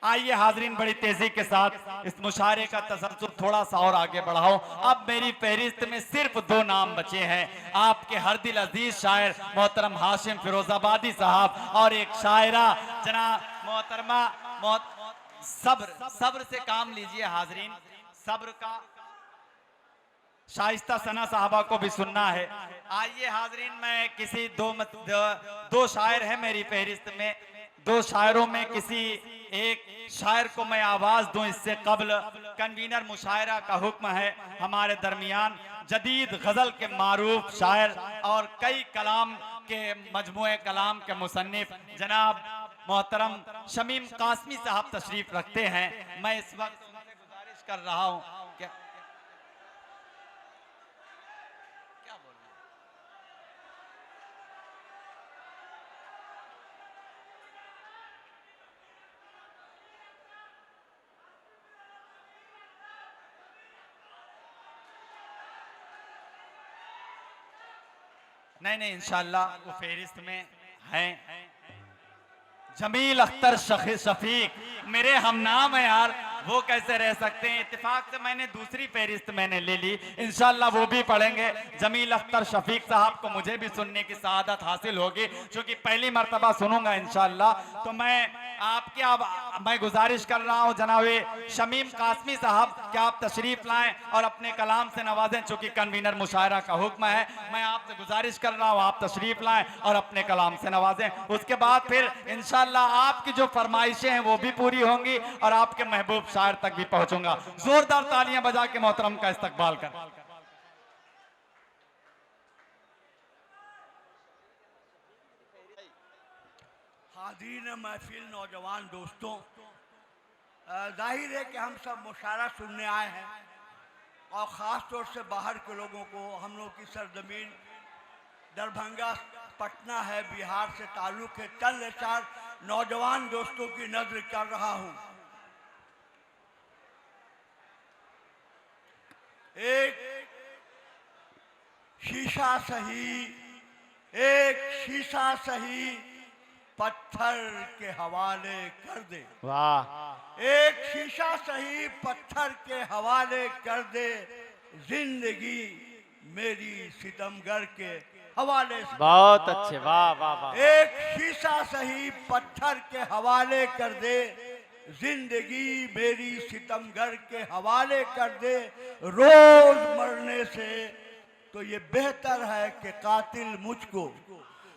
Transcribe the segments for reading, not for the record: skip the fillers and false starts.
आइए हाजरीन, बड़ी तेजी के साथ इस मुशायरे का तसल्सल थोड़ा सा और आगे बढ़ाओ। अब मेरी फहरिस्त में सिर्फ 2 नाम बचे हैं, आपके हर दिल अजीज शायर मोहतरम हाशिम फिरोजाबादी साहब और एक शायरा जनाब मोहतरमा सब्र। सब्र से काम लीजिए हाजरीन, सब्र का शाइस्ता सना साहबा को भी सुनना है। आइए हाजरीन, मैं किसी दो शायर है मेरी फहरिस्त में, 2 शायरों में किसी एक शायर को मैं आवाज दूं इससे कबल कन्वीनर मुशायरा का हुक्म है। हमारे दरमियान जदीद गजल के मारूफ शायर और कई कलाम के मजमुए कलाम के मुसन्निफ जनाब मोहतरम शमीम कासमी साहब तशरीफ रखते हैं। मैं इस वक्त उनसे गुजारिश कर रहा हूं कि नहीं इंशाल्लाह वो फहरिस्त में हैं। जमील अख्तर शफीक मेरे हम नाम है यार, वो कैसे रह सकते हैं। इत्तेफाक से मैंने दूसरी फहरिस्त मैंने ले ली, इंशाल्लाह वो भी पढ़ेंगे। जमील अख्तर शफीक साहब को मुझे भी सुनने की सआदत हासिल होगी, क्योंकि पहली मर्तबा सुनूंगा इंशाल्लाह। तो मैं गुजारिश कर रहा हूँ जनाबे शमीम कासमी साहब कि आप तशरीफ लाएं और अपने कलाम से नवाजें, चूंकि कन्वीनर मुशायरा का हुक्म है। मैं आपसे गुजारिश कर रहा हूँ आप तशरीफ लाएं और अपने कलाम से नवाजें। उसके बाद फिर इंशाल्लाह आपकी जो फरमाइशें हैं वो भी पूरी होंगी और आपके महबूब शायर तक भी पहुंचूंगा। जोरदार तालियां बजा के मोहतरम का इस्तकबाल कर। हाज़रीन महफिल, नौजवान दोस्तों, जाहिर है कि हम सब मुशायरा सुनने आए हैं और ख़ास तौर से बाहर के लोगों को, हम लोग की सरजमीन दरभंगा पटना है, बिहार से ताल्लुक़ है। चंद 4 नौजवान दोस्तों की नज़र कर रहा हूँ। एक शीशा सही पत्थर के हवाले कर दे। वाह। एक शीशा सही पत्थर के हवाले कर दे, जिंदगी मेरी सितमगर के हवाले से। बहुत अच्छे, वाह वाह वाह। एक शीशा सही पत्थर के हवाले कर दे, जिंदगी मेरी सितमगर के हवाले कर दे। रोज मरने से तो ये बेहतर है कि कातिल मुझको,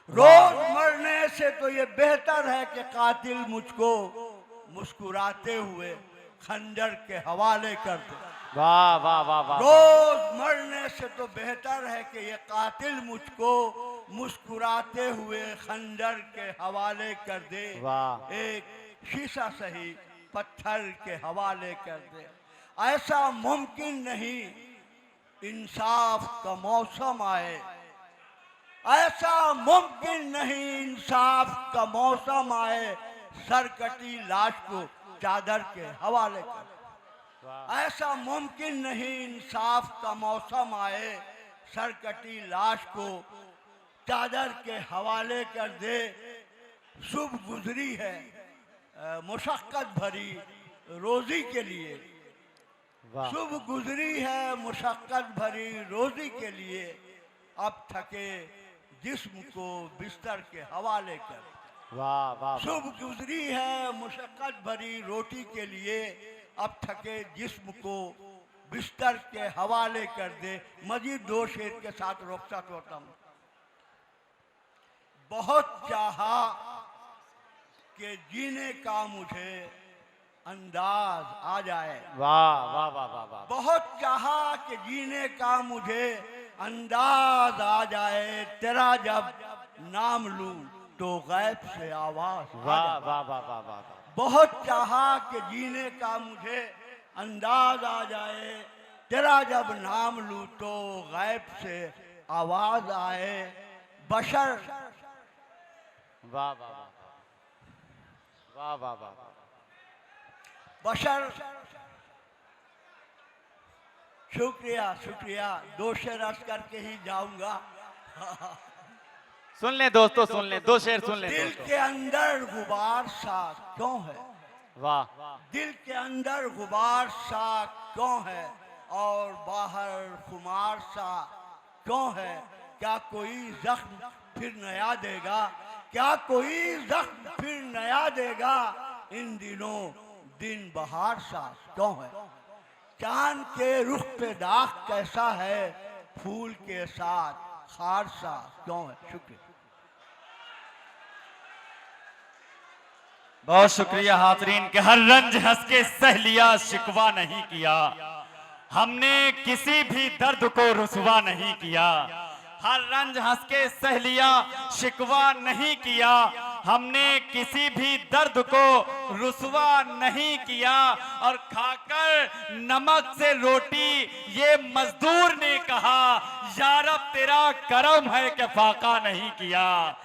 रोज मरने से तो ये बेहतर है कि कातिल मुझको मुस्कुराते हुए खंजर के हवाले कर दे। वाह वाह वाह वाह। रोज मरने से तो बेहतर है कि ये कातिल मुझको मुस्कुराते हुए खंजर के हवाले कर दे। वाह। एक शीशा सही पत्थर के हवाले कर दे। ऐसा मुमकिन नहीं इंसाफ का मौसम आए, ऐसा मुमकिन नहीं इंसाफ का मौसम आए, सरकटी लाश को चादर के हवाले कर। ऐसा मुमकिन नहीं इंसाफ का मौसम आए, सरकटी लाश को चादर के हवाले कर दे। शुभ गुजरी है मुशक्कत भरी रोजी के लिए, शुभ गुजरी है मुशक्कत भरी रोजी के लिए, अब थके जिस्म को बिस्तर के हवाले कर। वाह वाह। शुभ गुजरी है मुशक्कत भरी रोटी के लिए, अब थके जिस्म को बिस्तर के हवाले कर दे। मजीद 2 शेर के साथ रुखसत होता हूँ। बहुत चाहा कि जीने का मुझे अंदाज आ जाए। वाह वाह वाह वाह वाह। बहुत चाहा कि जीने का मुझे अंदाज आ जाए, तेरा जब नाम लूं तो गैब से आवाज। वाह वाह वाह वाह वाह। बहुत चाहा कि जीने का मुझे अंदाज आ जाए, तेरा जब नाम लूं तो गैब से आवाज आए। बशर। वाह वाह वाह वाह वाह वाह। बशर। शुक्रिया शुक्रिया। 2 शेर अर्ज करके ही जाऊंगा। सुन ले दोस्तों, सुन ले 2 शेर सुन ले दिल दोस्तों। के अंदर गुबार सा क्यों है, वाह दिल के अंदर गुबार सा क्यों है और बाहर खुमार सा क्यों है? क्या कोई जख्म फिर नया देगा? क्या कोई जख्म फिर नया देगा? इन दिनों दिन बहार सा क्यों है? चांद के रुख पे दाग कैसा है? फूल के साथ खार सा क्यों है? शुक्रिया। बहुत शुक्रिया हाजरीन के हर रंज हंस के सह लिया, शिकवा नहीं किया। हमने किसी भी दर्द को रुसवा नहीं किया। हर रंज हंस के सह लिया, शिकवा नहीं किया। हमने किसी भी दर्द को रुसवा नहीं किया। और खाकर नमक से रोटी ये मजदूर ने कहा, यारब तेरा करम है कि फाका नहीं किया।